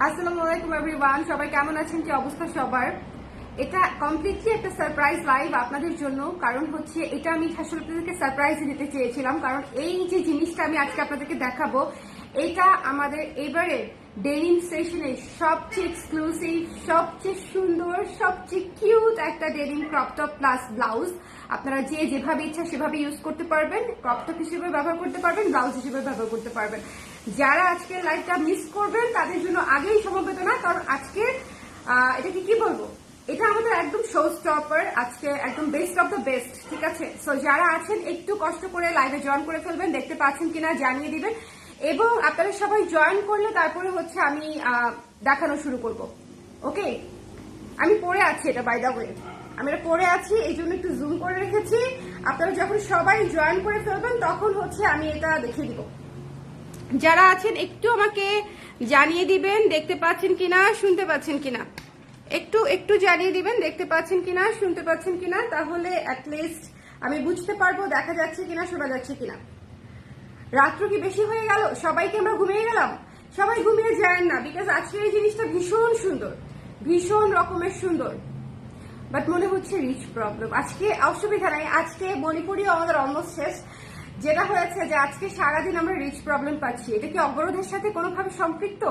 আসসালামু আলাইকুম এভরিওয়ান, সবাই কেমন আছেন? কি অবস্থা সবার? এটা কমপ্লিটলি একটা সারপ্রাইজ লাইভ আপনাদের জন্য। কারণ হচ্ছে এটা আমি আসলে আপনাদেরকে সারপ্রাইজ দিতে চেয়েছিলাম, কারণ এই যে জিনিসটা আমি আজকে আপনাদেরকে দেখাবো এটা আমাদের এবারে ডেনিম সেশনে সবচেয়ে এক্সক্লুসিভ, সবচেয়ে সুন্দর, সবচেয়ে কিউট একটা denim crop top plus blouse. আপনারা যে যেভাবে ইচ্ছা সেভাবে ইউজ করতে পারবেন, ক্রপ টপ হিসেবে ব্যবহার করতে পারবেন, ব্লাউজ হিসেবে ব্যবহার করতে পারবেন। যারা আজকে লাইভটা মিস করবেন তাদের জন্য আগেই সমবেদনা, কারণ আজকে এটাকে কি বলবো, এটা আমাদের একদম শো স্টপার, আজকে একদম বেস্ট অফ দ্য বেস্ট। ঠিক আছে, সো যারা আছেন একটু কষ্ট করে লাইভে জয়েন করে ফেলবেন, দেখতে পাচ্ছেন কিনা জানিয়ে দিবেন, এবং আপনারা সবাই জয়েন করলে তারপরে হচ্ছে আমি দেখানো শুরু করব। ওকে, আমি পরে আছি, এটা বাই দা ওয়ে আমি এটা পরে আছি, এই জন্য একটু জুম করে রেখেছি। আপনারা যখন সবাই জয়েন করে ফেলবেন তখন হচ্ছে আমি এটা দেখিয়ে দিব। যারা আছেন একটু আমাকে জানিয়ে দিবেন দেখতে পাচ্ছেন কিনা, শুনতে পাচ্ছেন কিনা, একটু একটু জানিয়ে দিবেন দেখতে পাচ্ছেন কিনা, শুনতে পাচ্ছেন কিনা, তাহলে অ্যাটলিস্ট আমি বুঝতে পারবো দেখা যাচ্ছে কিনা, শোনা যাচ্ছে কিনা। রাত্র কি বেশি হয়ে গেল? সবাইকে আমরা ঘুমিয়ে গেলাম? সবাই ঘুমিয়ে যায় না, বিকজ আজকের এই জিনিসটা ভীষণ সুন্দর, ভীষণ রকমের সুন্দর, বাট মনে হচ্ছে রিচ প্রবলেম। আজকে অসুবিধা নাই, আজকে মণিপুরিও আমাদের অলমোস্ট শেষ। যেটা হয়েছে যে আজকে সারাদিন আমরা রিচ প্রবলেম পাচ্ছি। এটা কি অবরোধের সাথে কোনোভাবে সম্পৃক্ত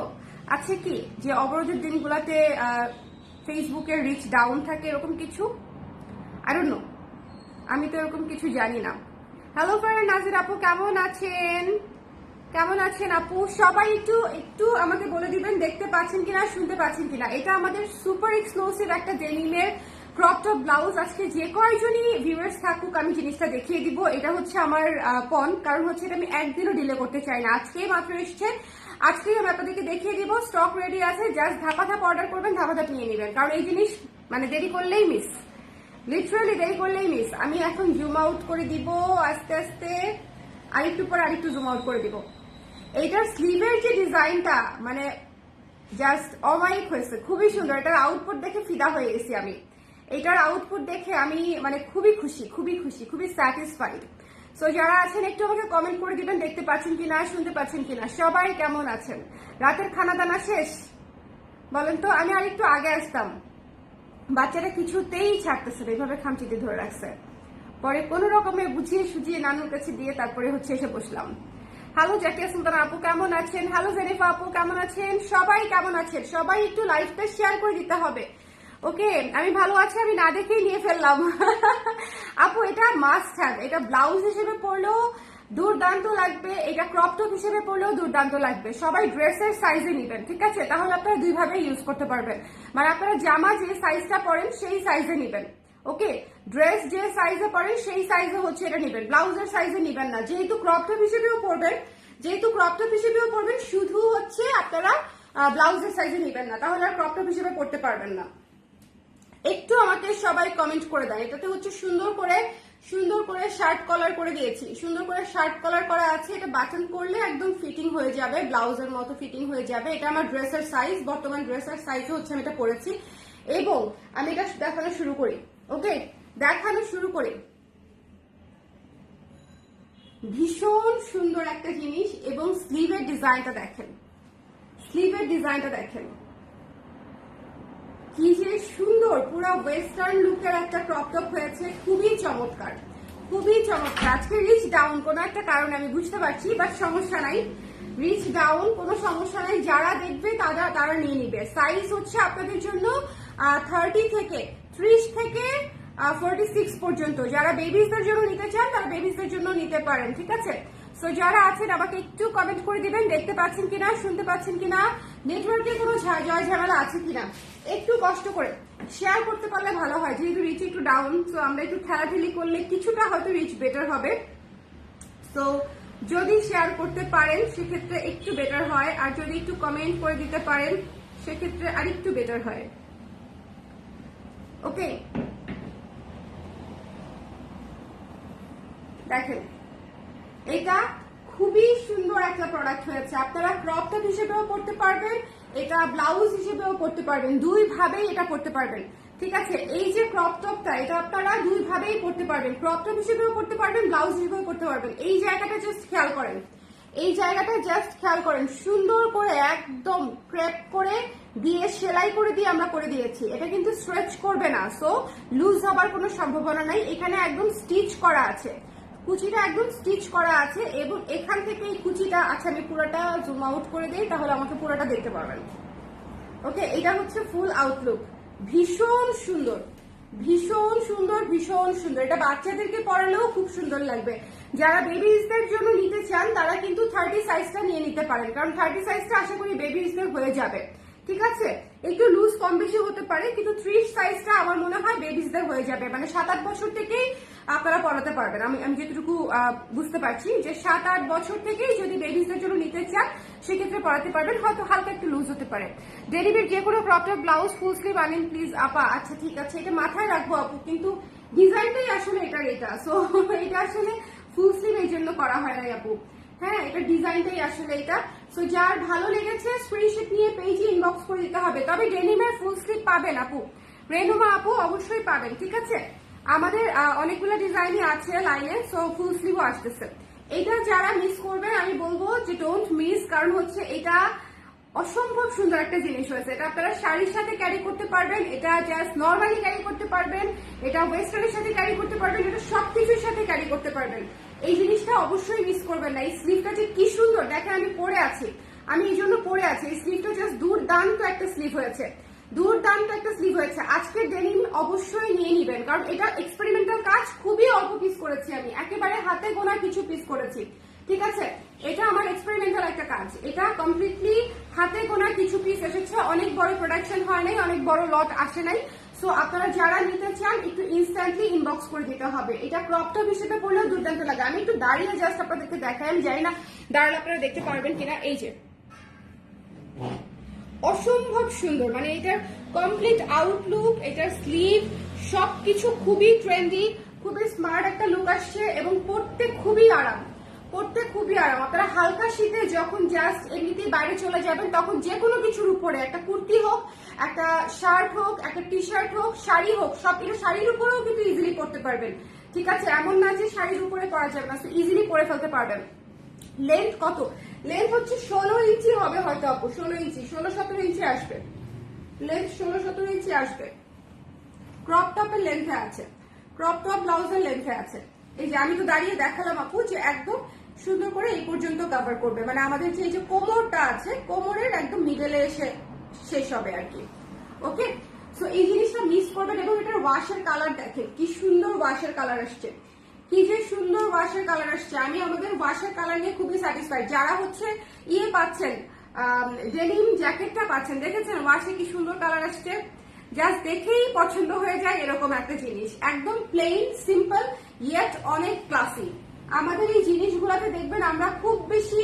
আছে কি, যে অবরোধের দিনগুলোতে ফেসবুকের রিচ ডাউন থাকে, এরকম কিছু? আই ডোন্ট নো, আমি তো এরকম কিছু জানি না। হ্যালো ফ্রেন্ড নাজির আপু, কেমন আছেন? কেমন আছেন আপু? সবাই একটু একটু আমাকে বলে দিবেন দেখতে পাচ্ছেন কিনা, শুনতে পাচ্ছেন কিনা। এটা আমাদের সুপার এক্সক্লুসিভ একটা ডেনিমের ক্রপ টপ ব্লাউজ। আজকে যে কয়জনই ভিউয়ার্স থাকুক আমি জিনিসটা দেখিয়ে দিব। এটা হচ্ছে আমার পণ, কারণ হচ্ছে এটা আমি একদিনও ডিলে করতে চাই না। আজকেই মাত্র এসছে, আজকেই আমি আপনাদেরকে দেখিয়ে দিব। স্টক রেডি আছে, জাস্ট ধাপা ধাপ অর্ডার করবেন, ধাপা ধাপ নিয়ে নেবেন, কারণ এই জিনিস মানে দেরি করলেই মিস, লিটারালি দেরি করলেই মিস। আমি এখন জুম আউট করে দিব আস্তে আস্তে, আরেকটু পর আরেকটু জুম আউট করে দিব। এইটার স্লিভের যে ডিজাইনটা মানে জাস্ট অমায়িক হয়েছে, খুবই সুন্দর। এটার আউটপুট দেখে ফিদা হয়ে গেছি আমি। এটার আউটপুট দেখে আমি মানে খুবই খুশি, খুবই খুশি, খুবই স্যাটিসফাইড। সো যারা আছেন একটু আমাকে কমেন্ট করে দিবেন দেখতে পাচ্ছেন কিনা, শুনতে পাচ্ছেন কিনা। সবাই কেমন আছেন? রাতের খানা দানা শেষ? বলেন তো, আমি আরেকটু আগে আসতাম, বাচ্চারা কিছুতেই ছাড়তেছে না, এইভাবে খামচিতে ধরে রাখছে। পরে কোনো রকমে বুঝিয়ে সুঝিয়ে নানুর কাছে দিয়ে তারপরে হচ্ছে এসে বসলাম। হ্যালো জাকিয়া সুলতানা আপু, কেমন আছেন? হ্যালো জেনিফা আপু, কেমন আছেন? সবাই কেমন আছেন? সবাই একটু লাইভটা শেয়ার করে দিতে হবে। ওকে, আমি ভালো আছি, আমি না দেখেই নিয়ে ফেললাম। আপু এটা মাস্ট হ্যাভ, এটা ব্লাউজ হিসেবে পরলেও দুর্দান্ত লাগবে, এটা ক্রপ টপ হিসেবে পরলেও দুর্দান্ত লাগবে। সবাই ড্রেসের সাইজে নিবেন, ঠিক আছে? তাহলে আপনারা দুইভাবে ইউজ করতে পারবেন, মানে আপনারা জামা যে সাইজটা পরেন সেই সাইজে নিবেন। ওকে, ড্রেস যে সাইজে পরেন সেই সাইজে হচ্ছে এটা নিবেন, ব্লাউজের সাইজে নিবেন না। যেহেতু ক্রপ টপ হিসেবেও পরবেন, শুধু হচ্ছে আপনারা ব্লাউজের সাইজে নিবেন না, তাহলে আর ক্রপ টপ হিসেবে পরতে পারবেন না। একটু আমাকে সবাই কমেন্ট করে দেন। এটাতে হচ্ছে সুন্দর করে শার্ট কলার করে দিয়েছি, সুন্দর করে শার্ট কলার করা আছে। এটা বাটন করলে একদম ফিটিং হয়ে যাবে, ব্লাউজের মতো ফিটিং হয়ে যাবে। এটা আমার ড্রেসের সাইজ, বর্তমান ড্রেসের সাইজে হচ্ছে আমি এটা পরেছি। এবং আমি এটা দেখানো শুরু করি। ওকে, দেখানো শুরু করি। ভীষণ সুন্দর একটা জিনিস, এবং স্লিভের ডিজাইনটা দেখেন, স্লিভের ডিজাইনটা দেখেন কি যে সুন্দর, পুরো ওয়েস্টার্ন লুকের একটা ক্রপ টপ হয়েছে, খুবই চমৎকার, খুবই চমৎকার। আজকে রিচ ডাউন কোনো একটা কারণে আমি বুঝতে পারছি, বাট সমস্যা নাই, রিচ ডাউন কোনো সমস্যা নাই। যারা দেখবে তারা নিয়ে নিবে। সাইজ হচ্ছে আপনাদের জন্য 30 থেকে 30 থেকে 46 পর্যন্ত। যারা বেবিজদের জন্য নিতে চান তারা বেবিজদের জন্য নিতে পারেন, ঠিক আছে? সো যারা আছেন আমাকে একটু কমেন্ট করে দিবেন দেখতে পাচ্ছেন কিনা, শুনতে পাচ্ছেন কিনা, নেটওয়ার্কে কোনো জয় ঝামেলা আছে কিনা। একটু কষ্ট করে শেয়ার করতে পারলে ভালো হয়, যেহেতু রিচ একটু ডাউন, সো আমরা একটু ঠেলাঠেলি করলে কিছুটা হয়তো রিচ বেটার হবে। সো যদি শেয়ার করতে পারেন সেক্ষেত্রে একটু বেটার হয়, আর যদি একটু কমেন্ট করে দিতে পারেন সেক্ষেত্রে আরেকটু বেটার হয়। ওকে, দেখেন এটা খুবই সুন্দর একটা প্রোডাক্ট হয়েছে। আপনারা ক্রপ টপ হিসেবেও পড়তে পারবেন, এটা ব্লাউজ হিসেবেও পড়তে পারবেন, দুই ভাবেই এটা পড়তে পারবেন, ঠিক আছে? এই যে ক্রপ টপটা, এটা আপনারা দুই ভাবেই পড়তে পারবেন, ক্রপ টপ হিসেবেও পড়তে পারবেন, ব্লাউজ হিসেবেও পড়তে পারবেন। এই জায়গাটা জাস্ট খেয়াল করেন, এই জায়গাটা জাস্ট খেয়াল করেন, সুন্দর করে একদম ক্রেপ করে দিয়ে সেলাই করে দিয়ে আমরা করে দিয়েছি। এটা কিন্তু স্ট্রেচ করবে না, সো লুজ হবার কোনো সম্ভাবনা নাই। এখানে একদম স্টিচ করা আছে, কুচিটা একদম স্টিচ করা আছে এবং এখান থেকে এই কুচিটা, আচ্ছা আমি পুরোটা জুম আউট করে দিই তাহলে আমাকে পুরোটা দেখতে পারবেন। ওকে, এটা হচ্ছে ফুল আউটলুক, ভীষণ সুন্দর ভীষণ সুন্দর ভীষণ সুন্দর। এটা বাচ্চাদেরকে পরালেও খুব সুন্দর লাগবে। যারা বেবিজদের জন্য নিতে চান তারা কিন্তু 30 সাইজটা নিয়ে নিতে পারেন, কারণ 30 সাইজটা আশা করি বেবিজদের হয়ে যাবে। ঠিক আছে, একটু লুজ কম বেশি হতে পারে, কিন্তু 30 সাইজটা আমার মনে হয় বেবিজদের হয়ে যাবে। মানে 7-8 বছর থেকেই আপনারা পড়াতে পারবেন। আমি যেটুকু বুঝতে পারছি যে 7-8 বছর থেকেই যদি বেবিজদের জন্য নিতে চান সেক্ষেত্রে পড়াতে পারবেন, হয়তো হালকা একটু লুজ হতে পারে। ডেলিভারি যে কোনো crop top blouse full sleeve আনেন প্লিজ আপা। আচ্ছা ঠিক আছে, এটা মাথায় রাখবো আপু, কিন্তু ডিজাইনটাই আসলে এটা সো এটা আসলে ফুল স্লিভ এই জন্য করা হয় নাই আপু। হ্যাঁ, এটা ডিজাইনটাই আসলে এটা। সো যার ভালো লেগেছে স্ক্রিনশট নিয়ে পেজে ইনবক্স করে দিতে হবে। তবে ডেনিমের ফুল স্লিভ পাবেন আপু, রেনুমা আপু অবশ্যই পাবেন। ঠিক আছে, আমাদের অনেকগুলো ডিজাইনই আছে লাইনে, সো ফুল স্লিভও আসতেছে। এটা যারা মিস করবেন আমি বলবো যে ডোন্ট মিস, কারণ হচ্ছে এটা অসম্ভব সুন্দর একটা জিনিস হয়েছে। এটা আপনারা শাড়ির সাথে ক্যারি করতে পারবেন, এটা জাস্ট নর্মালি ক্যারি করতে পারবেন, এটা ওয়েস্টার্নের সাথে ক্যারি করতে পারবেন, এটা সবকিছুর সাথে ক্যারি করতে পারবেন। এই জিনিসটা অবশ্যই মিস করবেন না। এই স্লিভটা যে কি সুন্দর দেখেন, আমি পরে আছি, আমি এই জন্য পরে আছি। এই স্লিভটা জাস্ট দুর্দান্ত একটা স্লিভ হয়েছে, দুর্দান্ত একটা স্লিভ হয়েছে। আজকের ডেনিম অবশ্যই নিয়ে নিবেন, কারণ এটা এক্সপেরিমেন্টাল কাজ, খুবই অল্প পিস করেছি আমি, একেবারে হাতে গোনা কিছু পিস করেছি। ঠিক আছে, এটা আমার এক্সপেরিমেন্টাল একটা কাজ, এটা কমপ্লিটলি হাতে গোনা কিছু পিস এসেছে, অনেক বড় প্রোডাকশন হয় নাই, অনেক বড় লট আসে নাই। সো আপনারা যারা নিতে চান একটু ইনস্ট্যান্টলি ইনবক্স করে দিতে হবে। এটা ক্রপ টপ হিসেবে পড়লেও দুর্দান্ত লাগে। আমি একটু দাঁড়িয়ে জাস্ট আপনাদেরকে দেখাই, আমি জানি না দাঁড়ালে আপনারা দেখতে পারবেন কিনা। এই যে অসম্ভব সুন্দর, মানে এটার কমপ্লিট আউটলুক, এটার স্লিভ সবকিছু খুবই ট্রেন্ডি, খুবই স্মার্ট একটা লুক আসছে এবং পরতে খুবই আরাম, পরতে খুবই আরাম। আপনারা হালকা শীতে যখন জাস্ট এমনিতেই বাইরে চলে যাবেন তখন যে কোনো কিছুর উপরে, একটা কুর্তি হোক, একটা শার্ট হোক, একটা টি শার্ট হোক, শাড়ি হোক, সব এটা শাড়ির উপরেও কিন্তু ইজিলি পরতে পারবেন। ঠিক আছে, এমন না যে শাড়ির উপরে পরা যাবে না, ইজিলি পরে ফেলতে পারবেন। লেন্থ কত? লেন্থ হচ্ছে 16 ইঞ্চি হবে হয়তো আপু, 16 ইঞ্চি, 16-17 ইঞ্চি আসবে লেন্থ, 16-17 ইঞ্চি আসবে। ক্রপ টপের লেন্থে আছে, ক্রপ টপ ব্লাউজের লেন্থে আছে। এই যে আমি তো দাঁড়িয়ে দেখালাম আপু যে একদম সুন্দর করে এই পর্যন্ত কভার করবে, মানে আমাদের যে এই যে কোমরটা আছে কোমরের একদম মিডলে এসে শেষ হবে আর কি। ওকে, সো এই জিনিসটা মিস করবেন। এবং এটার ওয়াশের কালার দেখেন কি সুন্দর ওয়াশের কালার আসছে, কি যে সুন্দর ওয়াশের কালার আসছে। আমি আমাদের ওয়াশের কালার নিয়ে খুবই স্যাটিসফাইড। যারা হচ্ছে ইয়ে পাচ্ছেন, ডেনিম জ্যাকেটটা পাচ্ছেন, দেখেছেন ওয়াশে কি সুন্দর কালার আসছে, জাস্ট দেখেই পছন্দ হয়ে যায় এরকম একটা জিনিস। একদম প্লেন সিম্পল ইয়েট অনেক ক্লাসি। আমাদের এই জিনিসগুলোতে দেখবেন আমরা খুব বেশি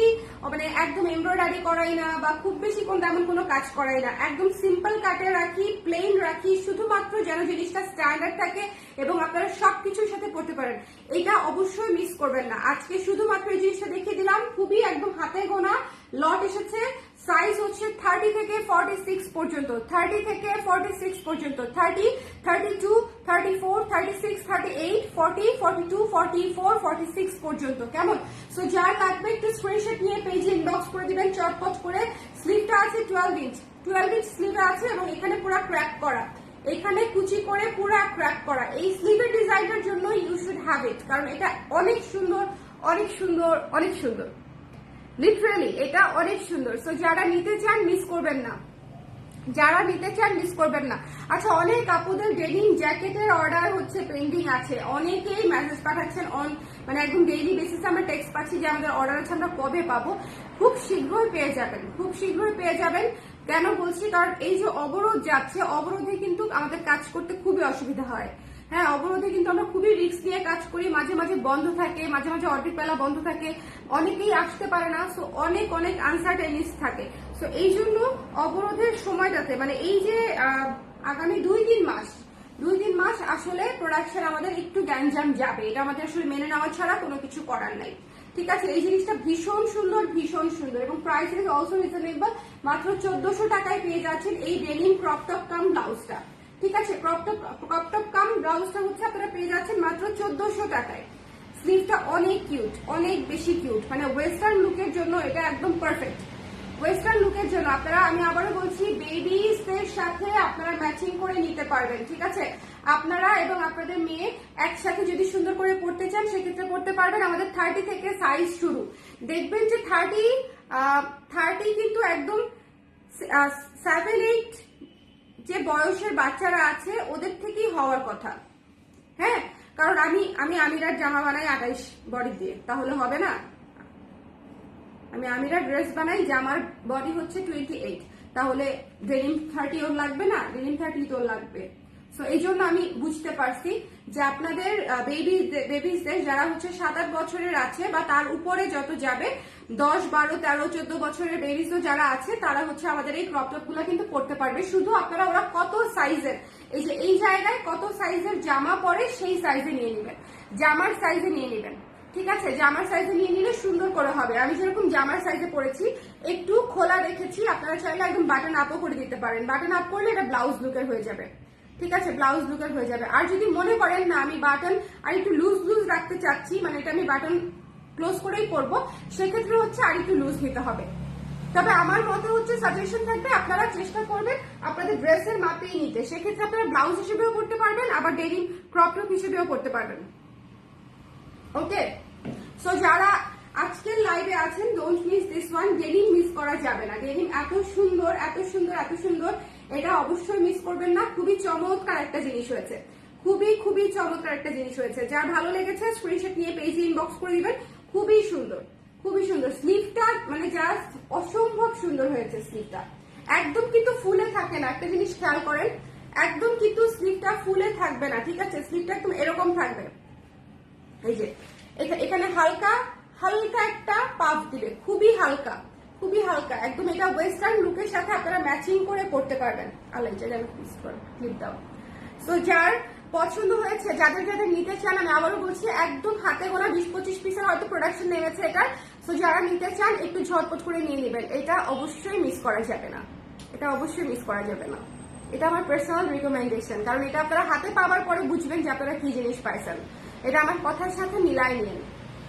মানে একদম এমব্রয়ডারি করাই না বা খুব বেশি তেমন কোনো কাজ করাই না, একদম সিম্পল কাটে রাখি, প্লেন রাখি, শুধুমাত্র যেন জিনিসটা স্ট্যান্ডার্ড থাকে এবং আপনারা সবকিছুর সাথে পড়তে পারেন। এটা অবশ্যই মিস করবেন না। আজকে শুধুমাত্র এই জিনিসটা দেখিয়ে দিলাম, খুবই একদম হাতে গোনা লট এসেছে। সাইজ হচ্ছে 30 থেকে 46 পর্যন্ত, 30 থেকে 46 পর্যন্ত, 30, 32, 34, 36, 38, 40, 42, 44, 46 পর্যন্ত। কেমন? সো যার লাগবে একটু স্ক্রিনশট নিয়ে পেজে ইনবক্স করে দিবেন চটপট করে। স্লিভটা আছে 12 ইঞ্চ, 12 ইঞ্চ স্লিভ আছে এবং এখানে পুরো ক্র্যাক করা, এখানে কুচি করে পুরো ক্র্যাক করা। এই স্লিভের ডিজাইনের জন্য ইউ শুড হ্যাভ ইট, কারণ এটা অনেক সুন্দর, অনেক সুন্দর, অনেক সুন্দর, লিটারালি এটা অনেক সুন্দর। সো যারা নিতে চান মিস করবেন না, যারা নিতে চান মিস করবেন না। আচ্ছা, অনেক আপুদের ডেনিম জ্যাকেটের অর্ডার হচ্ছে পেন্ডিং আছে, অনেকেই মেসেজ পাঠাচ্ছেন মানে একদম ডেইলি বেসিসে আমরা টেক্সট পাচ্ছি যে আমাদের অর্ডার আছে, আমরা কবে পাবো। খুব শীঘ্রই পেয়ে যাবেন, খুব শীঘ্রই পেয়ে যাবেন। কেন বলছি, কারণ এই যে অবরোধ যাচ্ছে, অবরোধে কিন্তু আমাদের কাজ করতে খুবই অসুবিধা হয়। হ্যাঁ, অবরোধে কিন্তু আমরা খুবই রিস্ক নিয়ে কাজ করি, মাঝে মাঝে বন্ধ থাকে, মাঝে মাঝে অর্ধেক বেলা বন্ধ থাকে, অনেকেই আসতে পারে না, সো অনেক অনেক আনসার্টেনিস থাকে। সো এই জন্য অবরোধের সময়টাতে মানে এই যে আগামী 2-3 মাস আসলে প্রোডাকশন আমাদের একটু গ্যাঞ্জাম যাবে, এটা আমাদের আসলে মেনে নেওয়া ছাড়া কোনো কিছু করার নাই। ঠিক আছে, এই জিনিসটা ভীষণ সুন্দর, ভীষণ সুন্দর এবং প্রাইস ইজ অলসো রিজনেবল। মাত্র 1400 টাকায় পেয়ে যাচ্ছেন এই ডেনিম ক্রপ টপ কাম ব্লাউজটা। ঠিক আছে, ক্রপ টপ কাম ব্লাউজটা হচ্ছে আপনারা পেয়ে যাচ্ছেন মাত্র 1400 টাকায়। স্লিভটা অনেক কিউট, অনেক বেশি কিউট, মানে ওয়েস্টার্ন লুকের জন্য এটা একদম পারফেক্ট। ওয়েস্টার্ন লুকের জন্য আপনারা, আমি আবারও বলছি, বেবিসদের সাথে আপনারা ম্যাচিং করে নিতে পারবেন, ঠিক আছে? আপনারা এবং আপনাদের মেয়ে একসাথে যদি সুন্দর করে পড়তে চান সেক্ষেত্রে পড়তে পারবেন। আমাদের 30 থেকে সাইজ শুরু। দেখবেন যে 30 কিন্তু একদম 7-8 যে বয়সের বাচ্চারা আছে ওদের থেকেই হওয়ার কথা। হ্যাঁ, কারণ আমি আমিরার জামা বানাই 28 বডি দিয়ে, তাহলে হবে না? আমি আমিরার ড্রেস বানাই, জামার বডি হচ্ছে 28, তাহলে ডেনিম 30 ওর লাগবে না? ডেনিম 30 তোর লাগবে। সো এই জন্য আমি বুঝতে পারছি যে আপনাদের বেবিসদের যারা হচ্ছে 7-8 বছরের আছে বা তার উপরে যত যাবে, 10, 12, 13, 14 বছরের বেবিসও যারা আছে তারা হচ্ছে আমাদের এই ক্রপ টপ গুলা কিন্তু পড়তে পারবে। শুধু আপনারা ওরা কত সাইজের, এই যে এই জায়গায় কত সাইজের জামা পরে সেই সাইজে নিয়ে নেবেন, জামার সাইজে নিয়ে নেবেন, ঠিক আছে? জামার সাইজে নিয়ে নিলে সুন্দর করে হবে। আমি যেরকম জামার সাইজে পরেছি, একটু খোলা রেখেছি, আপনারা চাইলে একদম বাটন আপও করে দিতে পারেন। বাটন আপ করলে এটা ব্লাউজ লুকের হয়ে যাবে, ঠিক আছে? ব্লাউজ লুকের হয়ে যাবে। আর যদি মনে করেন না আমি বাটন আর একটু লুজ রাখতে চাচ্ছি, মানে এটা আমি বাটন ক্লোজ করেই পরবো, সেক্ষেত্রে হচ্ছে আর একটু লুজ নিতে হবে। তবে আমার মতে হচ্ছে সাজেশন থাকবে আপনারা চেষ্টা করবেন আপনাদের ড্রেসের মাপেই নিতে। সেক্ষেত্রে আপনারা ব্লাউজ হিসেবেও পড়তে পারবেন, আবার ডেনিম ক্রপ টপ হিসেবেও পড়তে পারবেন। ওকে, সো যারা আজকের লাইভে আছেন, don't miss this one. Denim miss করা যাবে না। ডেনিম এত সুন্দর, এত সুন্দর, এত সুন্দর, এটা অবশ্যই মিস করবেন না। খুবই চমৎকার একটা জিনিস হয়েছে, খুবই চমৎকার একটা জিনিস হয়েছে। যার ভালো লেগেছে স্ক্রিনশট নিয়ে পেজে ইনবক্স করে দিবেন। খুবই সুন্দর, খুবই সুন্দর। স্লিভটা মানে জাস্ট অসম্ভব সুন্দর হয়েছে। স্লিভটা একদম কিন্তু ফুলে থাকে না, একটা জিনিস খেয়াল করেন, একদম কিন্তু স্লিভটা ফুলে থাকবে না, ঠিক আছে? স্লিভটা একদম এরকম থাকবে, এই যে এখানে হালকা হালকা একটা পাফ দিবে, খুবই হালকা, খুবই হালকা একদম। এটা ওয়েস্টার্ন লুকের সাথে আপনারা ম্যাচিং করে পড়তে পারবেন। ক্লিপ দাও। সো যার পছন্দ হয়েছে, যাদের যাদের নিতে চান, আমি আবারও বলছি একদম হাতে গোনা 20-25 পিসের হয়তো প্রোডাকশন নেমেছে এটা। সো যারা নিতে চান একটু ঝটপট করে নিয়ে নেবেন। এটা অবশ্যই মিস করা যাবে না, এটা অবশ্যই মিস করা যাবে না। এটা আমার পার্সোনাল রিকমেন্ডেশন, কারণ এটা আপনারা হাতে পাওয়ার পরে বুঝবেন যে আপনারা কি জিনিস পাইছেন। এটা আমার কথার সাথে মিলাই নিন,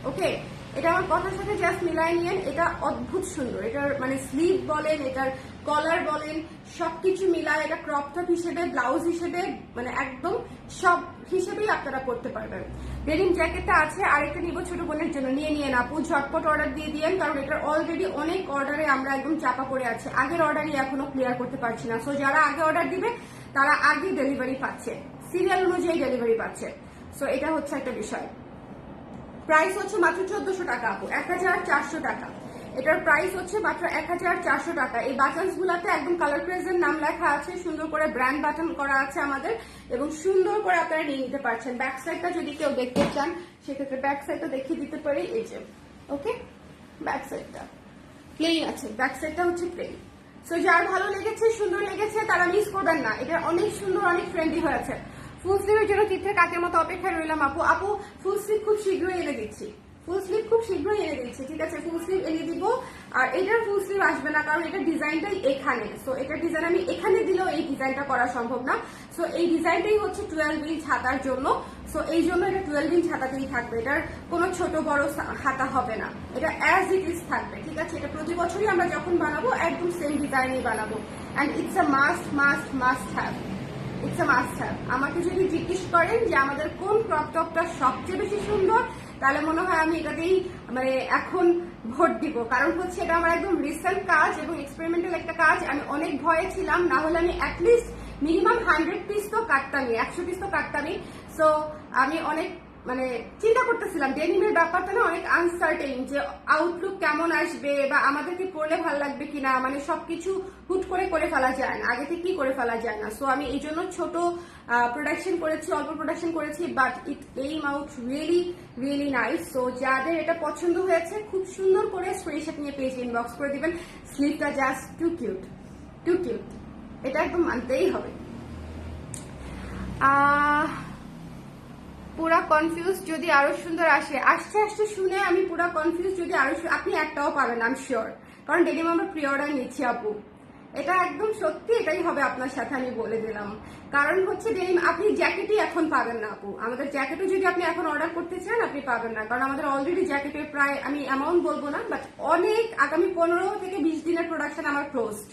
ওকে? এটা আমার কথার সাথে জাস্ট মিলাই নিন। এটা অদ্ভুত সুন্দর। এটার মানে স্লিভ বলেন, এটার কলার বলেন, সবকিছু মিলায় এটা ক্রপ টপ হিসেবে, ব্লাউজ হিসেবে, মানে একদম সব হিসেবেই আপনারা পড়তে পারবেন। ডেনিম জ্যাকেটটা আছে, আরেকটা নিব ছোট বোনের জন্য। নিয়ে আপু ঝটপট অর্ডার দিয়ে দিয়েন, কারণ এটার অলরেডি অনেক অর্ডারে আমরা একদম চাপা পড়ে আছে। আগের অর্ডারই এখনো ক্লিয়ার করতে পারছি না। সো যারা আগে অর্ডার দিবে তারা আগে ডেলিভারি পাচ্ছে, সিরিয়াল অনুযায়ী ডেলিভারি পাচ্ছে। সো এটা হচ্ছে একটা বিষয়। প্রাইস হচ্ছে মাত্র 1400 টাকা আপু, 1400 টাকা। এটার প্রাইস হচ্ছে মাত্র 1400 টাকা। এই বাটনস গুলাতে একদম কালার প্রেজেন্ট নাম লেখা আছে, সুন্দর করে ব্র্যান্ড বাটন করা আছে আমাদের, এবং সুন্দর করে আপনারা নিয়ে নিতে পারছেন। ব্যাক সাইডটা যদি কেউ দেখতে চান সেক্ষেত্রে ব্যাক সাইডটা দেখিয়ে দিতে পারি, এই যে ওকে, ব্যাক সাইডটা প্লেন আছে, ব্যাক সাইডটা হচ্ছে প্লেন। সো যার ভালো লেগেছে, সুন্দর লেগেছে, তারা মিস করবেন না। এটা অনেক সুন্দর, অনেক ফ্রেন্ডলি হয়েছে। ফুল স্লিভের জন্য চিত্রের কাকের মতো অপেক্ষায় রইলাম আপু ফুল স্লিভ খুব শীঘ্রই এনে দিচ্ছি, ফুল স্লিভ খুব শীঘ্রই এনে দিচ্ছি, ঠিক আছে? ফুল স্লিভ এনে দিব। আর এটার ফুল স্লিভ আসবে না, কারণ এটার ডিজাইনটাই এখানে। সো এটার ডিজাইন আমি এখানে দিলেও এই ডিজাইনটা করা সম্ভব না। সো এই ডিজাইনটাই হচ্ছে 12 ইঞ্চ হাতার জন্য। সো এই জন্য এটা 12 ইঞ্চ হাতাতেই থাকবে, এটার কোনো ছোট বড় হাতা হবে না, এটা অ্যাজ ইট ইজ থাকবে, ঠিক আছে? এটা প্রতি বছরই আমরা যখন বানাবো একদম সেম ডিজাইনই বানাবো। And it's a must have, it's a must have. আমাকে যদি জিজ্ঞেস করেন যে আমাদের কোন ক্রপ টপটা সবচেয়ে বেশি সুন্দর, তাহলে মনে হয় আমি এটাতেই মানে এখন ভোট দিব। কারণ হচ্ছে এটা আমার একদম রিসেন্ট কাজ এবং এক্সপেরিমেন্টাল একটা কাজ। আমি অনেক ভয়ে ছিলাম, না হলে আমি অ্যাটলিস্ট মিনিমাম 100 পিস তো কাটতামই, 100 পিস তো কাটতামই। সো আমি অনেক মানে চিন্তা করতেছিলাম, ডেনিমের ব্যাপারটা না অনেক আনসার্টেন, যে আউটলুক কেমন আসবে বা আমাদেরকে পরলে ভালো লাগবে কিনা, মানে সবকিছু হুট করে ফেলা যায় না, আগে থেকেই করে ফেলা যায় না। সো আমি এই জন্য ছোট প্রোডাকশন করেছি, অল্প প্রোডাকশন করেছি, but it came out really nice. So যাদের এটা পছন্দ হয়েছে খুব সুন্দর করে স্ক্রিনশট নিয়ে পেজ ইনবক্স করে দিবেন। স্লিভটা জাস্ট টু কিউট, এটা একদম মানতেই হবে। পুরা কনফিউজ যদি আরো সুন্দর আসছে শুনে আমি পুরা কনফিউজ যদি আরো, আপনি একটাও পাবেন আই এম শিওর, কারণ ডেনিম আমরা প্রি অর্ডার নিচ্ছি আপু, এটা একদম সত্যি, এটাই হবে আপনার সাথে, আমি বলে দিলাম। কারণ হচ্ছে ডেনিম আপনি জ্যাকেটই এখন পাবেন না আপু, আমাদের জ্যাকেটও যদি আপনি এখন অর্ডার করতে চান আপনি পাবেন না, কারণ আমাদের অলরেডি জ্যাকেটের প্রায়, আমি অ্যামাউন্ট বলবো না, বাট অনেক আগামী 15 থেকে 20 দিনের প্রোডাকশন আমার ক্লোজড।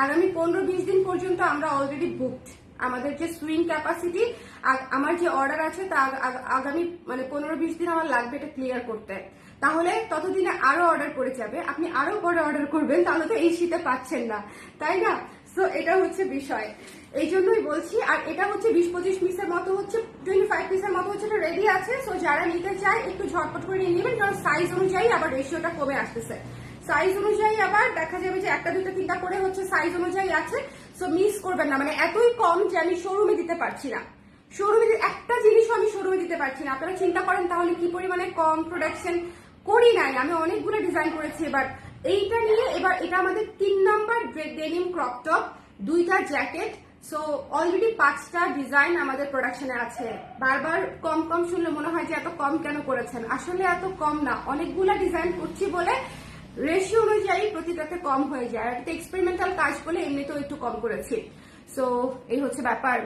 আগামী 15-20 দিন পর্যন্ত আমরা অলরেডি বুকড। আমাদের যে সুইং ক্যাপাসিটি, আমার যে অর্ডার আছে তা আগামী মানে 15-20 দিন আমার লাগবে এটা ক্লিয়ার করতে। তাহলে ততদিনে আরো অর্ডার করে যাবে, আপনি আরো পরে অর্ডার করবেন, তাহলে তো এই শীতে পাচ্ছেন না, তাই না? সো এটা হচ্ছে বিষয়, এই জন্যই বলছি। আর এটা হচ্ছে 20-25 পিসের মতো হচ্ছে, 25 পিসের মতো হচ্ছে, এটা রেডি আছে। সো যারা নিতে চায় একটু ঝটপট করে নিয়ে নেবেন, কারণ সাইজ অনুযায়ী আবার রেশিওটা কমে আসতেছে। সাইজ অনুযায়ী আবার দেখা যাবে যে একটা দুটো তিনটা করে হচ্ছে সাইজ অনুযায়ী আছে। সো মিস করবেন না, মানে এতই কম যে আমি শোরুমে দিতে পারছি না, শোরুমে একটা জিনিসও আমি শোরুমে দিতে পারছি না। আপনারা চিন্তা করেন তাহলে কি পরিমাণে কম প্রোডাকশন করি নাই, আমি অনেকগুলো ডিজাইন করেছি। এবার এইটা নিয়ে, এবার এটা আমাদের 3 নাম্বার ডেনিম ক্রপ টপ, 2টা জ্যাকেট। সো অলরেডি 5টা ডিজাইন আমাদের প্রোডাকশনে আছে। বারবার কম কম শুনলে মনে হয় যে এত কম কেন করেছেন, আসলে এত কম না, অনেকগুলা ডিজাইন করছি বলে রেশিও অনুযায়ী প্রতিটাতে কম হয়ে যায়। আর এটা এক্সপেরিমেন্টাল কাজ বলে এমনিতেও একটু কম করেছি। সো এই হচ্ছে ব্যাপার।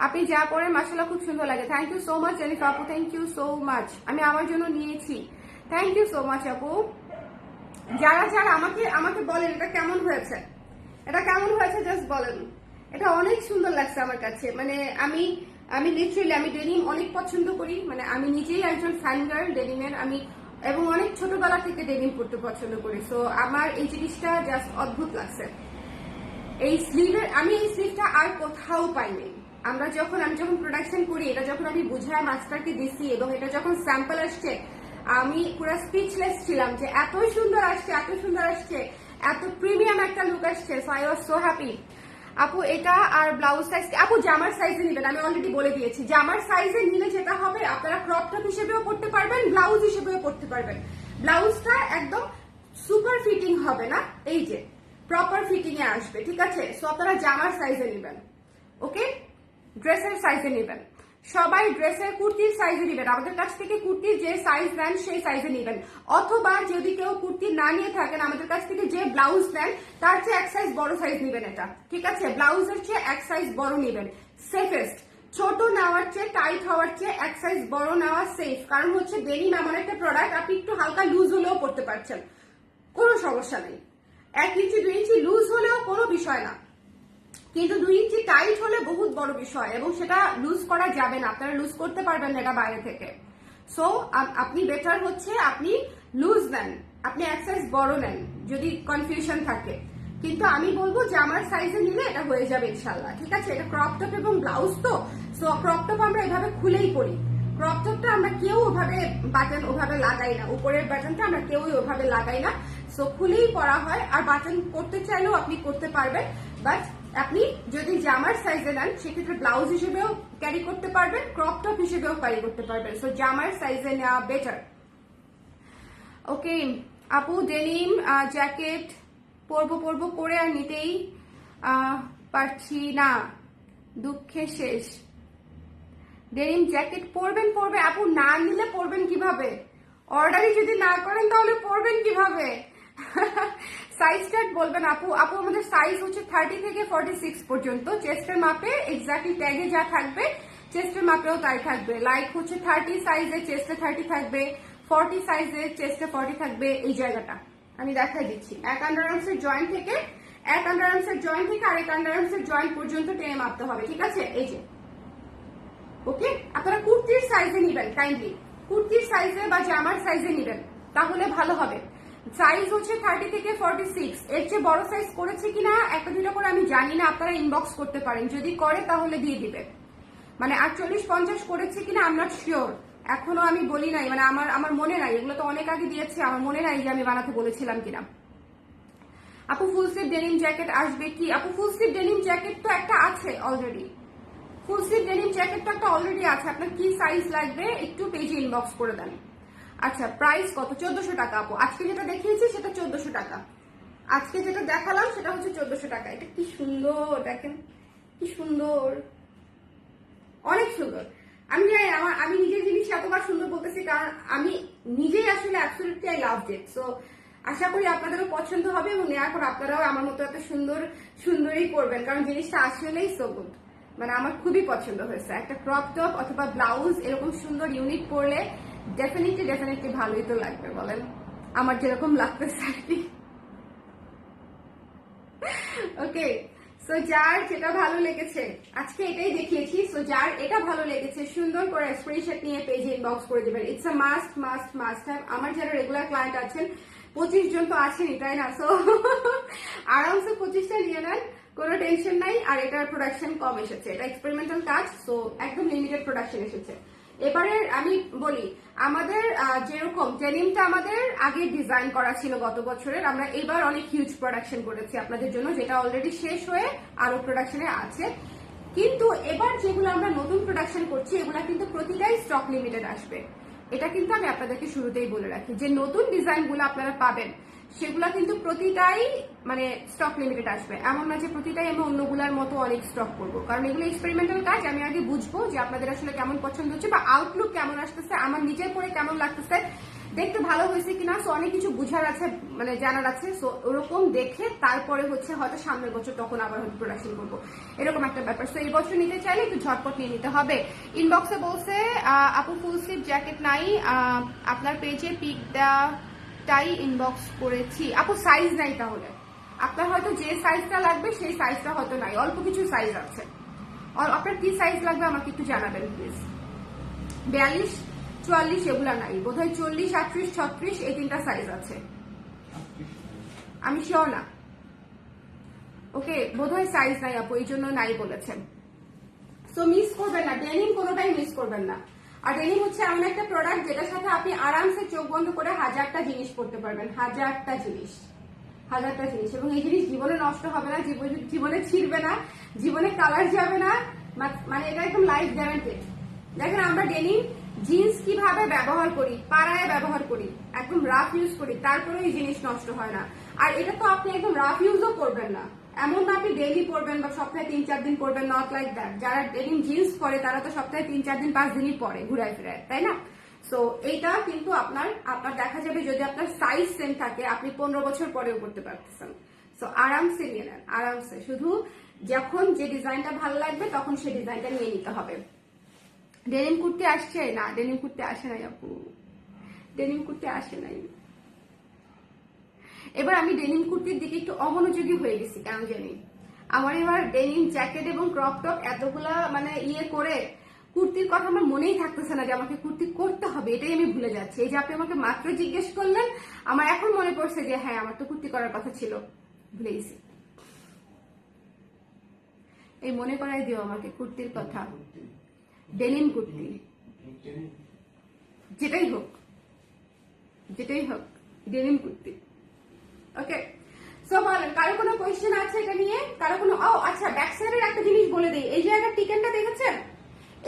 আপনি যা পরেন মাশাআল্লাহ খুব সুন্দর লাগে। Thank you so much Zenifa আপু, থ্যাংক ইউ সো মাচ। আমি আমার জন্য নিয়েছি, থ্যাংক ইউ সো মাচ আপু। যারা যারা আমাকে আমাকে বলেন এটা কেমন হয়েছে, এটা কেমন হয়েছে জাস্ট বলেন। এটা অনেক সুন্দর লাগছে আমার কাছে, মানে আমি আমি লিটারালি আমি ডেনিম অনেক পছন্দ করি, মানে আমি নিজেই একজন ফ্যান গার্ল ডেনিমের, আমি এবং অনেক ছোটবেলা থেকে ডেনিম পড়তে পছন্দ করি। সো আমার এই জিনিসটা জাস্ট অদ্ভুত লাগছে। এই স্লিভের, আমি এই স্লিভটা আর কোথাও পাইনি। আমি যখন প্রোডাকশন করি, এটা যখন আমি বুঝায় মাস্টারকে দিছি এবং এটা যখন স্যাম্পল আসছে, আমি পুরো স্পিচলেস ছিলাম যে এত সুন্দর আসছে, এত সুন্দর আসছে, এত প্রিমিয়াম একটা লুক আসছে। So I was so happy. আপু এটা আর ব্লাউজ সাইজ, আপু জামার সাইজে নেবেন, আমি অলরেডি বলে দিয়েছি। জামার সাইজে নিলে যেটা হবে, আপনারা ক্রপ টপ হিসেবেও পড়তে পারবেন, ব্লাউজ হিসেবেও পড়তে পারবেন। ব্লাউজটা একদম সুপার ফিটিং হবে না, এই যে প্রপার ফিটিং এ আসবে, ঠিক আছে? সো আপনারা জামার সাইজে নেবেন, ওকে? ড্রেসের সাইজে নেবেন, সবাই ড্রেসের কুর্তির সাইজে নেবেন। আমাদের কাছ থেকে কুর্তির যে সাইজ নেন সেই সাইজে নেবেন, অথবা যদি কেউ কুর্তি না নিয়ে থাকেন, আমাদের কাছ থেকে যে ব্লাউজ নেন তার চেয়ে এক সাইজ বড় সাইজ নেবেন, এটা ঠিক আছে? ব্লাউজের চেয়ে এক সাইজ বড় নেবেন, সেফেস্ট। ছোট নেওয়ার চেয়ে, টাইট হওয়ার চেয়ে এক সাইজ বড় নেওয়া সেফ। কারণ হচ্ছে ডেনিম এমন একটা প্রোডাক্ট, আপনি একটু হালকা লুজ হলেও পড়তে পারছেন, কোনো সমস্যা নেই। 1 ইঞ্চি 2 ইঞ্চি লুজ হলেও কোনো বিষয় না, কিন্তু 2 ইঞ্চি টাইট হলে বহুত বড় বিষয়, এবং সেটা লুজ করা যাবে না, আপনারা লুজ করতে পারবেন না এটা বাইরে থেকে। সো আপনি বেটার হচ্ছে আপনি লুজ নেন, আপনি এক সাইজ বড় নেন যদি কনফিউশন থাকে। কিন্তু আমি বলবো যে আমার সাইজে নিলে এটা হয়ে যাবে ইনশাল্লাহ, ঠিক আছে? এটা ক্রপ টপ এবং ব্লাউজ তো, সো ক্রপ টপ আমরা এভাবে খুলেই পরি। ক্রপ টপটা আমরা কেউ ওভাবে বাটন ওভাবে লাগাই না, উপরের বাটনটা আমরা কেউই ওভাবে লাগাই না, সো খুলেই পরা হয়। আর বাটন করতে চাইলেও আপনি করতে পারবেন, বাট আপনি যদি জামার সাইজে নেন সেক্ষেত্রে ব্লাউজ হিসেবেও ক্যারি করতে পারবেন, ক্রপ টপ হিসেবেও ক্যারি করতে পারবেন। সো জামার সাইজে নেওয়া বেটার। ওকে আপু, ডেনিম জ্যাকেট পরবো করে আর নিতেই পারছি না, দুঃখে শেষ। ডেনিম জ্যাকেট পরবেন আপু, না নিলে পরবেন কিভাবে? অর্ডারই যদি না করেন তাহলে পরবেন কিভাবে? সাইজ চার্ট বলবেন আপু। আমাদের সাইজ হচ্ছে 30 থেকে 46 পর্যন্ত, চেস্টের মাপে এক্স্যাক্টলি ট্যাগে যা থাকবে চেস্টের মাপেও তাই থাকবে। লাইক হচ্ছে 30 সাইজে চেস্টে 30 থাকবে, 40 সাইজে চেস্টে 40 থাকবে। এই জায়গাটা আমি দেখাই দিচ্ছি, এক আন্ডারআর্মসের জয়েন্ট থেকে আরেক আন্ডারআর্মসের জয়েন্ট পর্যন্ত টেনে মাপতে হবে, ঠিক আছে? এই যে, ওকে? আপনারা কুর্তির সাইজে নিবেন, কাইন্ডলি কুর্তির সাইজে বা জামার সাইজে নিবেন, তাহলে ভালো হবে। সাইজ হচ্ছে 30 থেকে 46, এর চেয়ে বড় সাইজ করেছে কিনা একটা দুটো করে আমি জানি না, আপনারা ইনবক্স করতে পারেন, যদি করে তাহলে দিয়ে দিবে। মানে 48-50 করেছে কিনা আই এম নট শিওর, এখনো আমি বলি নাই, মানে আমার মনে নাই, এগুলো তো অনেক আগে দিয়েছি, আমার মনে নাই যে আমি বানাতে বলেছিলাম কিনা। আপু ফুল স্লিভ ডেনিম জ্যাকেট আসবে কি? আপু ফুল স্লিভ ডেনিম জ্যাকেট তো একটা আছে অলরেডি, ফুল স্লিভ ডেনিম জ্যাকেটটা একটা অলরেডি আছে। আপনার কি সাইজ লাগবে একটু পেজে ইনবক্স করে দেন। আচ্ছা, প্রাইস কত? 1400 টাকা আপু। আজকে যেটা দেখিয়েছি সেটা 1400 টাকা, আজকে যেটা দেখালাম সেটা হচ্ছে 1400 টাকা। এটা কি সুন্দর, দেখেন কি সুন্দর, অনেক সুন্দর। আমি জানি আমি নিজের জিনিস এতবার সুন্দর বলতেছি কারণ আমি নিজেই আসলে absolutely I love it. So আশা করি আপনাদেরও পছন্দ হবে এবং নেওয়ার পর আপনারাও আমার মতো এত সুন্দরই করবেন, কারণ জিনিসটা আসলেই সো গুড। মানে আমার খুবই পছন্দ হয়েছে। একটা ক্রপ টপ অথবা ব্লাউজ এরকম সুন্দর ইউনিক পরলে ডেফিনেটলি ভালোই তো লাগবে, বলেন? আমার যেরকম লাগতেছে আর কি। ওকে, সো যার যেটা ভালো লেগেছে আজকে এটাই দেখিয়েছি। সো যার এটা ভালো লেগেছে সুন্দর করে স্ক্রিনশট নিয়ে পেজে ইনবক্স করে দেবেন। It's a must have. আমার যারা রেগুলার ক্লায়েন্ট আছেন 25 জন তো আছেনই, তাই না? সো আরামসে 25টা নিয়ে নেন, কোনো টেনশন নাই। আর এটার প্রোডাকশন কম এসেছে, এটা এক্সপেরিমেন্টাল কাজ, সো একদম লিমিটেড প্রোডাকশন এসেছে। এবারে আমি বলি, আমাদের যেরকম ডেনিমটা আমাদের আগে ডিজাইন করা ছিল গত বছরের, আমরা এবার অনেক হিউজ প্রোডাকশন করেছি আপনাদের জন্য, যেটা অলরেডি শেষ হয়ে আরো প্রোডাকশনে আছে। কিন্তু এবার যেগুলো আমরা নতুন প্রোডাকশন করছি এগুলো কিন্তু প্রতিটাই স্টক লিমিটেড আসবে। এটা কিন্তু আমি আপনাদেরকে শুরুতেই বলে রাখি যে নতুন ডিজাইনগুলো আপনারা পাবেন সেগুলো কিন্তু প্রতিটাই মানে স্টক লিমিটেড আসবে। এমন না যে প্রতিটাই আমি অন্যগুলোর মতো অনেক স্টক করবো, কারণ এগুলো এক্সপেরিমেন্টাল কাজ। আমি আগে বুঝবো যে আপনাদের আসলে কেমন পছন্দ হচ্ছে বা আউটলুক কেমন আসতেছে, আমার নিজের পরে কেমন লাগতেছে, দেখতে ভালো হয়েছে কিনা। সো অনেক কিছু বুঝার আছে, মানে জানার আছে। সো ওরকম দেখে তারপরে হচ্ছে হয়তো সামনের বছর তখন আবার হয়তো প্রোডাকশন করবো, এরকম একটা ব্যাপার। সো এই বছর নিতে চাইলে একটু ঝটপট নিয়ে নিতে হবে। ইনবক্সে বলছে আপু ফুল স্লিভ জ্যাকেট নাই, আপনার পেজে পিক দেওয়াটাই ইনবক্স করেছি। আপু সাইজ নাই, তাহলে আপনার হয়তো যে সাইজটা লাগবে সেই সাইজটা হয়তো নাই, অল্প কিছু সাইজ আছে। আপনার কি সাইজ লাগবে আমাকে একটু জানাবেন প্লিজ। 42, 44 এগুলা নাই, বোধহয় 40, 38, 36 এই তিনটা সাইজ আছে, আমি শিওর না। ওকে, বোধহয় সাইজ নাই আপু, এই জন্য নাই বলেছেন। সো মিস করবেন না, ডেনিম কোনোটাই মিস করবেন না। আর ডেনিম হচ্ছে এমন একটা প্রোডাক্ট যেটার সাথে আপনি আরামসে চোখ বন্ধ করে 1000টা জিনিস পড়তে পারবেন, 1000টা জিনিস। এবং এই জিনিস জীবনে নষ্ট হবে না, জীবনে ছিঁড়বে না, জীবনে কালার যাবে না, মানে এটা একদম লাইফ গ্যারান্টেড। দেখেন আমরা ডেনিম জিন্স কিভাবে ব্যবহার করি, পাড়ায় ব্যবহার করি, একদম রাফ ইউজ করি, তারপরে এই জিনিস নষ্ট হয় না। আর এটা তো আপনি একদম রাফ ইউজও করবেন না, এমন না আপনি ডেইলি পরবেন বা সপ্তাহে 3-4 দিন পরবেন, নট লাইক দ্যাট। যারা ডেনিম জিন্স পরে তারা তো সপ্তাহে 3-4 দিন 5 দিনই পরে ঘুরায় ফিরায়, তাই না? সো এইটা কিন্তু আপনার দেখা যাবে যদি আপনার সাইজ সেম থাকে আপনি 15 বছর পরেও করতে পারতেছেন। সো আরামসে নিয়ে নেন, আরামসে। শুধু যখন যে ডিজাইনটা ভালো লাগবে তখন সেই ডিজাইনটা নিয়ে নিতে হবে। ডেনিম কুর্তি আসছে না, ডেনিম কুর্তি আসে নাই আপু, ডেনিম কুর্তি আসে নাই। এবার আমি ডেনিম কুর্তির দিকে একটু অমনোযোগী হয়ে গেছি, কেন জানি। আমার এবার ডেনিম জ্যাকেট এবং ক্রপ টপ এতগুলা মানে করে কুর্তির কথা আমার মনেই থাকতেছে না যে আমাকে কুর্তি করতে হবে, এটাই আমি ভুলে যাচ্ছি। এই যে আপনি আমাকে মাত্র জিজ্ঞেস করলেন, আমার এখন মনে পড়ছে যে হ্যাঁ আমার তো কুর্তি করার কথা ছিল, ভুলে গেছি। এই মনে করাই দিও আমাকে কুর্তির কথা, ডেনিম কুর্তি, যেটাই হোক ডেনিম কুর্তি। ওকে, সো বলেন কারো কোনো কোয়েশ্চেন আছে এটা নিয়ে? কারো কোনো আচ্ছা, ব্যাক সাইডের একটা জিনিস বলে দিই। এই জায়গার টিকেনটা দেখেছেন?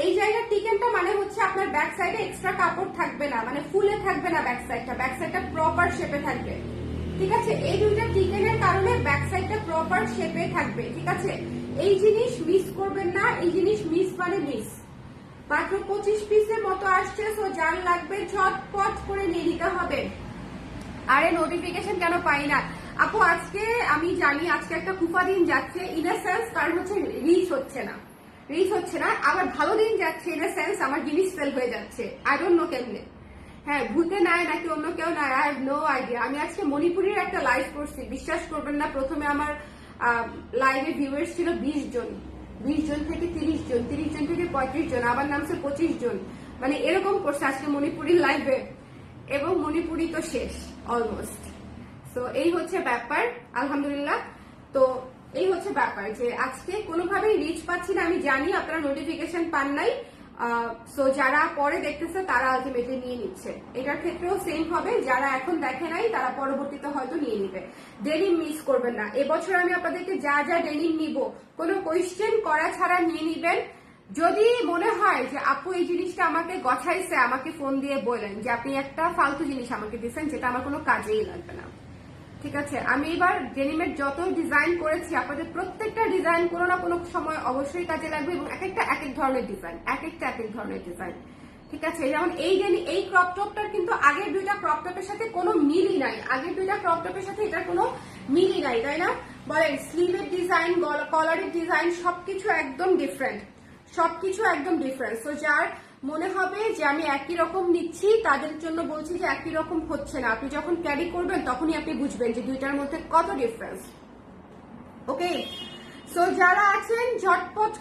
এই জায়গার টিকেনটা মানে হচ্ছে আপনার ব্যাক সাইডে এক্সট্রা কাপড় থাকবে না, মানে ফুলে থাকবে না ব্যাক সাইডটা প্রপার শেপে থাকবে, ঠিক আছে? এই দুইটা টিকেনের কারণে ব্যাক সাইডটা প্রপার শেপে থাকবে, ঠিক আছে? এই জিনিস মিস করবেন না, এই জিনিস মিস মানে মিস। মাত্র 25 পিসের মতো আসছে, সো যার লাগবে ঝটপট করে নিয়ে নিতে হবে। আরে নোটিফিকেশন কেন পাই না আপু? আজকে আমি জানি আজকে একটা কুফা দিন যাচ্ছে, ইন এ সেন্স কারণ হচ্ছে রিচ হচ্ছে না, আবার ভালো দিন যাচ্ছে ইন এ সেন্স আমার জিনিস সেল হয়ে যাচ্ছে, আই ডোন্ট নো কেমনে। হ্যাঁ, ভূতে নাই নাকি অন্য কেউ নাই, আই হ্যাভ নো আইডিয়া। আমি আজকে মণিপুরের একটা লাইভ করছি, বিশ্বাস করবেন না, প্রথমে আমার লাইভে ভিউয়ার্স ছিল 20 জন, 20 জন থেকে 30 জন, 30 জন থেকে 35 জন, আবার নামছে 25 জন, মানে এরকম করছে আজকে মণিপুরের লাইভে, এবং মণিপুরি তো শেষ অলমোস্ট। তো এই হচ্ছে ব্যাপার, আলহামদুলিল্লাহ। তো এই হচ্ছে ব্যাপার যে আজকে কোনোভাবেই রিচ পাচ্ছি না, আমি জানি আপনারা নোটিফিকেশন পান নাই। সো যারা পরে দেখতেছে তারা আলটিমেটলি নিয়ে নিচ্ছে, এটার ক্ষেত্রেও সেম হবে, যারা এখন দেখে নাই তারা পরবর্তীতে হয়তো নিয়ে নিবে। ডেনিম মিস করবেন না, এবছর আমি আপনাদেরকে যা ডেনিম নিব কোনো কোয়েশ্চেন করা ছাড়া নিয়ে নিবেন। যদি মনে হয় যে আপু এই জিনিসটা আমাকে গছাইছে, আমাকে ফোন দিয়ে বলেন যে আপনি একটা ফালতু জিনিস আমাকে দিচ্ছেন যেটা আমার কোনো কাজেই লাগবে না, ঠিক আছে? আমি এবার ডেনিমের যত ডিজাইন করেছি আপনাদের প্রত্যেকটা ডিজাইন কোনো না কোনো সময় অবশ্যই কাজে লাগবে, এবং এক এক ধরনের ডিজাইন, ঠিক আছে, যেমন এই ক্রপ টপটার কিন্তু আগের দুইটা ক্রপ টপের সাথে কোনো মিলই নাই, আগের দুইটা ক্রপ টপের সাথে এটার কোনো মিলই নাই, তাই না বলেন? স্লিভের ডিজাইন, কলারের ডিজাইন সবকিছু একদম ডিফারেন্ট, সবকিছু একদম ডিফারেন্ট। তো যার মনে হবে যে আমি একই রকম নিচ্ছি তাদের জন্য বলছি যে একই রকম হচ্ছে না, আপনি যখন ক্যারি করবেন তখনই আপনি বুঝবেন যে দুইটার মধ্যে কত ডিফারেন্স। ওকে, সো যারা আছেন ঝটপট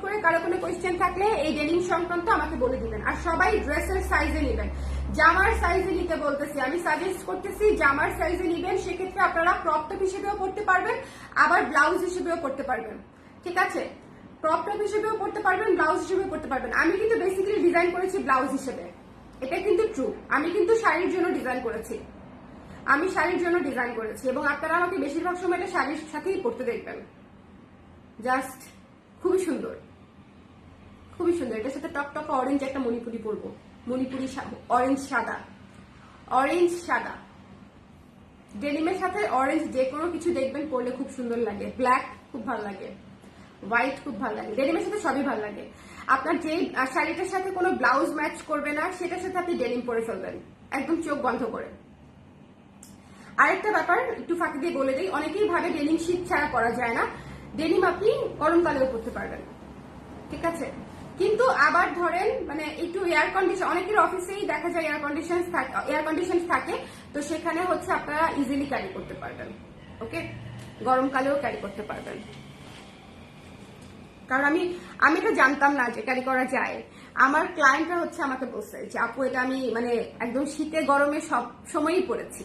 করে কারো কোনো কোয়েশ্চেন থাকলে এই ডেনিম সংক্রান্ত আমাকে বলে দিবেন। আর সবাই ড্রেসের সাইজে নেবেন, জামার সাইজে নিতে বলতেছি, আমি সাজেস্ট করতেছি জামার সাইজে নিবেন। সেক্ষেত্রে আপনারা ক্রপ টপ হিসেবেও পড়তে পারবেন, আবার ব্লাউজ হিসেবেও পড়তে পারবেন। ঠিক আছে, ক্রপ টপ হিসেবেও পড়তে পারবেন, ব্লাউজ হিসেবেও পড়তে পারবেন। আমি কিন্তু বেসিক্যালি ডিজাইন করেছি ব্লাউজ হিসেবে, এটা কিন্তু ট্রু। আমি কিন্তু শাড়ির জন্য ডিজাইন করেছি, আমি শাড়ির জন্য ডিজাইন করেছি, এবং আপনারা আমাকে বেশিরভাগ সময় এটা শাড়ির সাথেই পড়তে দেখবেন। জাস্ট খুবই সুন্দর, খুবই সুন্দর। এটার সাথে টকটকা অরেঞ্জ একটা মণিপুরি পরবো, মণিপুরি অরেঞ্জ সাদা, অরেঞ্জ সাদা ডেনিমের সাথে অরেঞ্জ যে কোনো কিছু দেখবেন পরলে খুব সুন্দর লাগে। ব্ল্যাক খুব ভালো লাগে, হোয়াইট খুব ভালো লাগে, ডেনিমের সাথে সবই ভালো লাগে। আপনার যে শাড়িটার সাথে কোনো ব্লাউজ ম্যাচ করবে না সেটার সাথে আপনি ডেনিম পরে ফেলবেন একদম চোখ বন্ধ করে। আরেকটা ব্যাপার একটু ফাঁকি দিয়ে বলে দিই, অনেকেই ভাবে ডেনিম শীত ছাড়া পরা যায় না, ডেনিম আপনি গরমকালেও পরতে পারবেন। ঠিক আছে, কিন্তু আবার ধরেন মানে একটু এয়ার কন্ডিশন, অনেকের অফিসেই দেখা যায় এয়ার কন্ডিশন থাকে, তো সেখানে হচ্ছে আপনারা ইজিলি ক্যারি করতে পারবেন। ওকে, গরমকালেও ক্যারি করতে পারবেন। কারণ আমি এটা জানতাম না যে ক্যারি করা যায়। আমার ক্লায়েন্টরা হচ্ছে আমাকে বলছে যে আপু এটা আমি মানে একদম শীতে গরমে সব সময়ই পরেছি,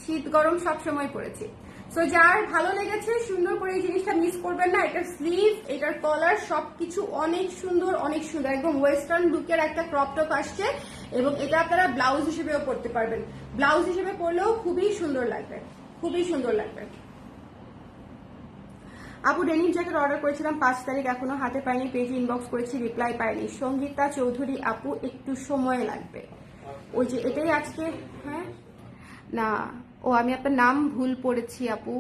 শীত গরম সব সময় পরেছি। সো যার ভালো লেগেছে সুন্দর করে এই জিনিসটা মিস করবেন না। এটার স্লিভ, এটার কলার সবকিছু অনেক সুন্দর, অনেক সুন্দর, একদম ওয়েস্টার্ন লুকের একটা ক্রপ টপ আসছে, এবং এটা আপনারা ব্লাউজ হিসেবেও পরতে পারবেন। ব্লাউজ হিসেবে পরলেও খুবই সুন্দর লাগবে, খুবই সুন্দর লাগবে। আপু ডেনিম জ্যাকেট অর্ডার করেছিলাম 5 তারিখ, এখনো হাতে পাইনি, পেজে ইনবক্স করেছি, রিপ্লাই পাইনি। সঙ্গীতা চৌধুরী আপু একটু সময় লাগবে। ওই যে এটাই আজকে, হ্যাঁ না ও আমি আপনার নাম ভুল পড়েছি আপু,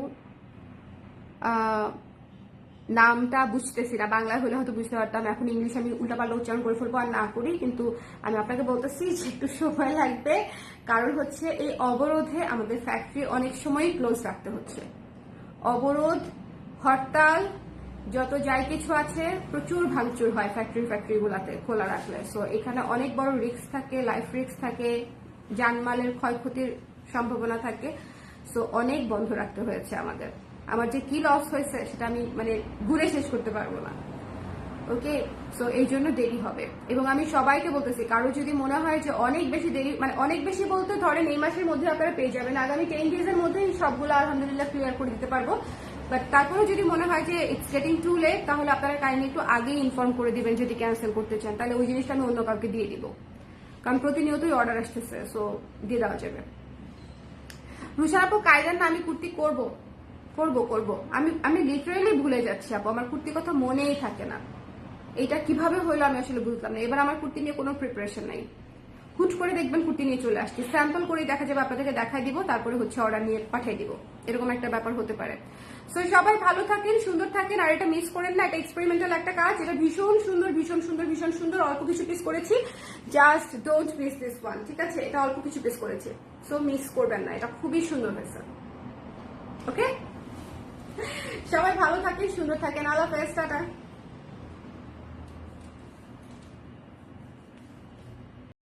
নামটা বুঝতেছি না, বাংলা হলে হয়তো বুঝতে পারতাম, এখন ইংলিশ আমি উল্টাপাল্টা উচ্চারণ করে ফেলবো আর না করি, কিন্তু আমি আপনাকে বলতেছি যে একটু সময় লাগবে। কারণ হচ্ছে এই অবরোধে আমাদের ফ্যাক্টরি অনেক সময় ক্লোজ রাখতে হচ্ছে। অবরোধ, হরতাল, যত যাই কিছু আছে, প্রচুর ভাঙচুর হয় ফ্যাক্টরিগুলোতে খোলা রাখলে। সো এখানে অনেক বড় রিস্ক থাকে, লাইফ রিস্ক থাকে, জানমালের ক্ষয়ক্ষতির সম্ভাবনা থাকে। সো অনেক বন্ধ রাখতে হয়েছে আমাদের। আমার যে কি লস হয়েছে সেটা আমি মানে ঘুরে শেষ করতে পারবো না। ওকে, সো এই জন্য দেরি হবে। এবং আমি সবাইকে বলতেছি, কারো যদি মনে হয় যে অনেক বেশি দেরি, মানে অনেক বেশি বলতে ধরেন এই মাসের মধ্যে আপনারা পেয়ে যাবেন, আগামী 10 ডেজের মধ্যেই সবগুলো আলহামদুলিল্লাহ ক্লিয়ার করে দিতে পারবো। বাট তারপরেও যদি মনে হয় যে ইটস গেটিং টু লেট, তাহলে আপনারা কাইন্ডলি একটু আগেই ইনফর্ম করে দিবেন যদি ক্যান্সেল করতে চান, তাহলে ওই জিনিসটা আমি অন্য কাউকে দিয়ে দিব। কারণ প্রতিনিয়তই অর্ডার আসতেছে, সো দিয়ে দেওয়া যাবে। রুশা আপু কায়দার না আমি কুর্তি করবো, আমি লিটারেলি ভুলে যাচ্ছি আপু, আমার কুর্তি কথা মনেই থাকে না। এটা কিভাবে হলো আমি আসলে বুঝলাম না। এবার আমার কুর্তি নিয়ে কোনো প্রিপারেশন নাই, হুট করে দেখবেন কুর্তি নিয়ে চলে আসছি, স্যাম্পল করে দেখা যাবে, আপনাদেরকে দেখাই দিব, তারপরে হচ্ছে অর্ডার নিয়ে পাঠিয়ে দিব, এরকম একটা ব্যাপার হতে পারে। সো সবাই ভালো থাকেন, সুন্দর থাকেন, আর এটা মিস করেন না, এটা এক্সপেরিমেন্টাল একটা কাজ, এটা ভীষণ সুন্দর, ভীষণ সুন্দর, ভীষণ সুন্দর। অল্প কিছু পিস করেছি, just don't miss this one, ঠিক আছে? এটা অল্প কিছু পিস করেছি, সো মিস করবেন না, এটা খুবই সুন্দর হয়েছে। ওকে, সবাই ভালো থাকেন, সুন্দর থাকেন, আল্লাহ হাফেজ, টাটা।